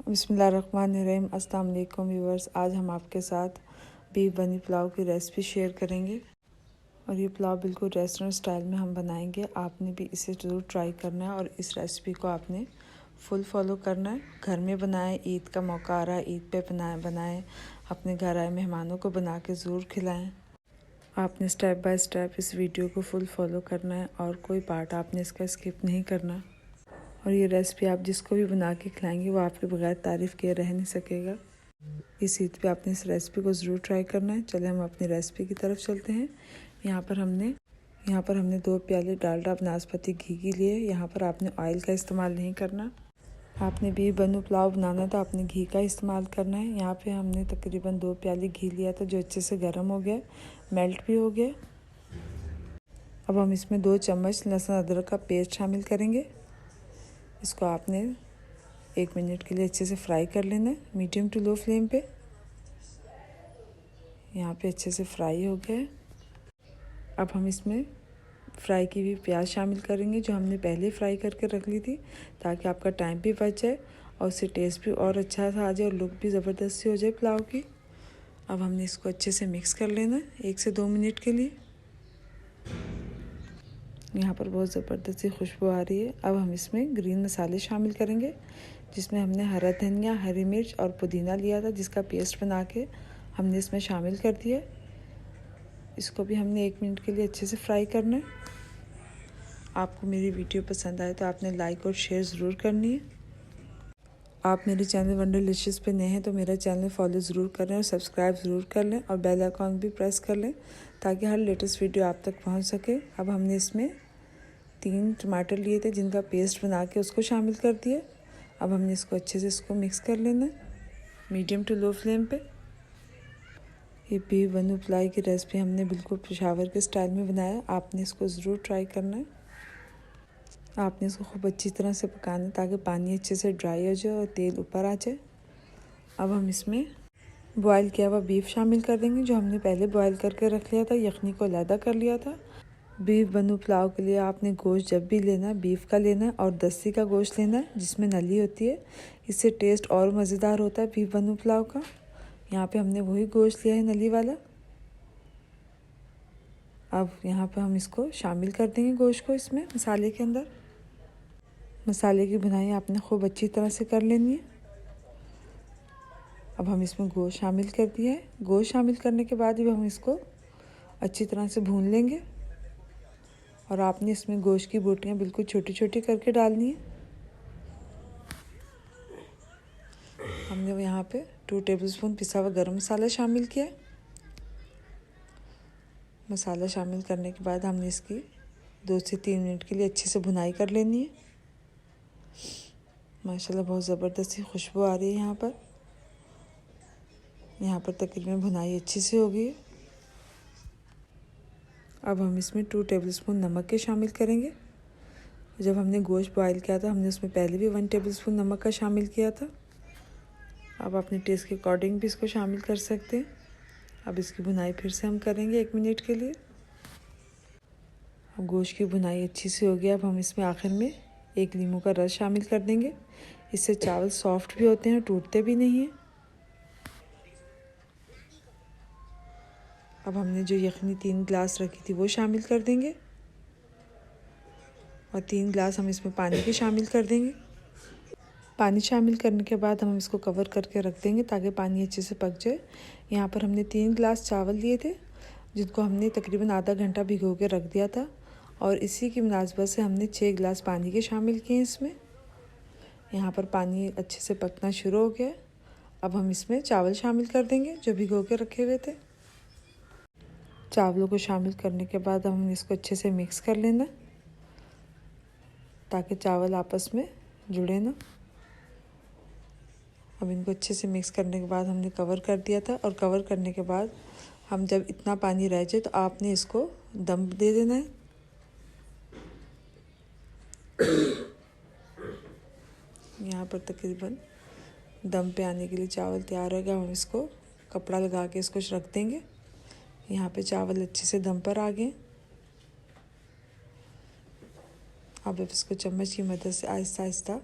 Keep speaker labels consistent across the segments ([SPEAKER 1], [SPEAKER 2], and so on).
[SPEAKER 1] बिस्मिल्लाहिर्रहमानिर्रहीम। अस्सलाम वालेकुम व्यूअर्स। आज हम आपके साथ बीफ बनी पुलाव की रेसिपी शेयर करेंगे और ये पुलाव बिल्कुल रेस्टोरेंट स्टाइल में हम बनाएंगे। आपने भी इसे ज़रूर ट्राई करना है और इस रेसिपी को आपने फुल फॉलो करना है। घर में बनाएं, ईद का मौका आ रहा है, ईद पे बनाएं, अपने घर आए मेहमानों को बना के ज़रूर खिलाएँ। आपने स्टेप बाय स्टेप इस वीडियो को फुल फॉलो करना है और कोई पार्ट आपने इसका स्किप नहीं करना। और ये रेसिपी आप जिसको भी बना के खिलाएंगे वो आपके बगैर तारीफ़ किए रह नहीं सकेगा। इस ईद पे आपने इस रेसिपी को ज़रूर ट्राई करना है। चले हम अपनी रेसिपी की तरफ चलते हैं। यहाँ पर हमने 2 प्याले डालडा बनास्पति घी की लिए। यहाँ पर आपने ऑयल का इस्तेमाल नहीं करना। आपने बीफ बनी पुलाव बनाना तो आपने घी का इस्तेमाल करना है। यहाँ पे हमने तकरीबन 2 प्याले घी लिया था जो अच्छे से गर्म हो गया, मेल्ट भी हो गया। अब हम इसमें 2 चम्मच लहसुन अदरक का पेस्ट शामिल करेंगे। इसको आपने 1 मिनट के लिए अच्छे से फ्राई कर लेना है, मीडियम टू लो फ्लेम पे। यहाँ पे अच्छे से फ्राई हो गया है। अब हम इसमें फ्राई की हुई प्याज शामिल करेंगे जो हमने पहले फ्राई करके रख ली थी, ताकि आपका टाइम भी बच जाए और उससे टेस्ट भी और अच्छा सा आ जाए और लुक भी ज़बरदस्त सी हो जाए पुलाव की। अब हमने इसको अच्छे से मिक्स कर लेना है 1 से 2 मिनट के लिए। यहाँ पर बहुत ज़बरदस्त सी खुशबू आ रही है। अब हम इसमें ग्रीन मसाले शामिल करेंगे, जिसमें हमने हरा धनिया, हरी मिर्च और पुदीना लिया था, जिसका पेस्ट बना के हमने इसमें शामिल कर दिया। इसको भी हमने 1 मिनट के लिए अच्छे से फ्राई करना है। आपको मेरी वीडियो पसंद आए तो आपने लाइक और शेयर ज़रूर करनी है। आप मेरे चैनल वंडरलिशियस पे नए हैं तो मेरा चैनल फॉलो ज़रूर करें और सब्सक्राइब ज़रूर कर लें और बेल आइकन भी प्रेस कर लें, ताकि हर लेटेस्ट वीडियो आप तक पहुंच सके। अब हमने इसमें 3 टमाटर लिए थे जिनका पेस्ट बना के उसको शामिल कर दिया। अब हमने इसको मिक्स कर लेना है मीडियम टू लो फ्लेम पे। ये बीफ बनी पुलाव की रेसिपी हमने बिल्कुल पेशावर के स्टाइल में बनाया। आपने इसको ज़रूर ट्राई करना है। आपने इसको खूब अच्छी तरह से पकाना है ताकि पानी अच्छे से ड्राई हो जाए और तेल ऊपर आ जाए। अब हम इसमें बॉयल किया हुआ बीफ शामिल कर देंगे जो हमने पहले बॉयल करके रख लिया था, यखनी को अलहदा कर लिया था। बीफ बनी पुलाव के लिए आपने गोश्त जब भी लेना है बीफ का लेना है और दस्सी का गोश्त लेना है जिसमें नली होती है। इससे टेस्ट और मज़ेदार होता है बीफ बनी पुलाव का। यहाँ पे हमने वही गोश्त लिया है, नली वाला। अब यहाँ पे हम इसको शामिल कर देंगे गोश्त को इसमें मसाले के अंदर। मसाले की भुनाई आपने खूब अच्छी तरह से कर लेनी है। अब हम इसमें गोश्त शामिल कर दिया है। गोश्त शामिल करने के बाद भी हम इसको अच्छी तरह से भून लेंगे और आपने इसमें गोश्त की बोटियाँ बिल्कुल छोटी छोटी करके डालनी है। हमने यहाँ पे 2 टेबलस्पून पिसा हुआ गरम मसाला शामिल किया। मसाला शामिल करने के बाद हमने इसकी 2 से 3 मिनट के लिए अच्छे से भुनाई कर लेनी है। माशाल्लाह बहुत ज़बरदस्त सी खुशबू आ रही है। यहाँ पर तकरीबन भुनाई अच्छी से हो गई है। अब हम इसमें 2 टेबलस्पून नमक के शामिल करेंगे। जब हमने गोश्त बॉयल किया था हमने उसमें पहले भी 1 टेबलस्पून नमक का शामिल किया था। अब अपने टेस्ट के अकॉर्डिंग भी इसको शामिल कर सकते हैं। अब इसकी भुनाई फिर से हम करेंगे 1 मिनट के लिए। अब गोश्त की भुनाई अच्छी से हो गया। अब हम इसमें आखिर में 1 नींबू का रस शामिल कर देंगे। इससे चावल सॉफ्ट भी होते हैं और टूटते भी नहीं हैं। अब हमने जो यखनी 3 गिलास रखी थी वो शामिल कर देंगे और 3 गिलास हम इसमें पानी के शामिल कर देंगे। पानी शामिल करने के बाद हम इसको कवर करके रख देंगे ताकि पानी अच्छे से पक जाए। यहाँ पर हमने 3 गिलास चावल लिए थे जिनको हमने तकरीबन आधा घंटा भिगो के रख दिया था और इसी की मुनासबत से हमने 6 गिलास पानी के शामिल किए इसमें। यहाँ पर पानी अच्छे से पकना शुरू हो गया। अब हम इसमें चावल शामिल कर देंगे जो भिगो के रखे हुए थे। चावलों को शामिल करने के बाद हम इसको अच्छे से मिक्स कर लेना ताकि चावल आपस में जुड़े ना। अब इनको अच्छे से मिक्स करने के बाद हमने कवर कर दिया था और कवर करने के बाद हम जब इतना पानी रह जाए तो आपने इसको दम दे देना है। यहाँ पर तकरीबन दम पे आने के लिए चावल तैयार हो गया। हम इसको कपड़ा लगा के इसको रख देंगे। यहाँ पे चावल अच्छे से दम पर आ गए। अब इसको चम्मच की मदद से आहिस्ता आहिस्ता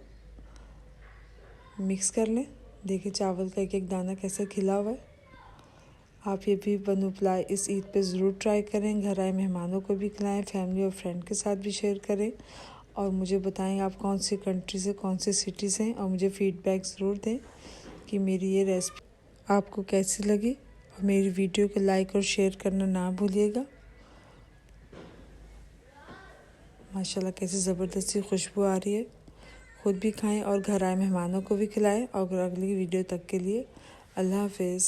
[SPEAKER 1] मिक्स कर लें। देखिए चावल का एक एक दाना कैसे खिला हुआ है। आप ये भी बनो पुलाव इस ईद पे ज़रूर ट्राई करें। घर आए मेहमानों को भी खिलाएं, फैमिली और फ्रेंड के साथ भी शेयर करें और मुझे बताएं आप कौन सी कंट्री से, कौन सी सिटी से हैं और मुझे फ़ीडबैक ज़रूर दें कि मेरी ये रेसिपी आपको कैसी लगी। और मेरी वीडियो को लाइक और शेयर करना ना भूलिएगा। माशाल्लाह कैसी ज़बरदस्ती खुशबू आ रही है। खुद भी खाएं और घर आए मेहमानों को भी खिलाएं। और अगली वीडियो तक के लिए अल्लाह हाफिज़।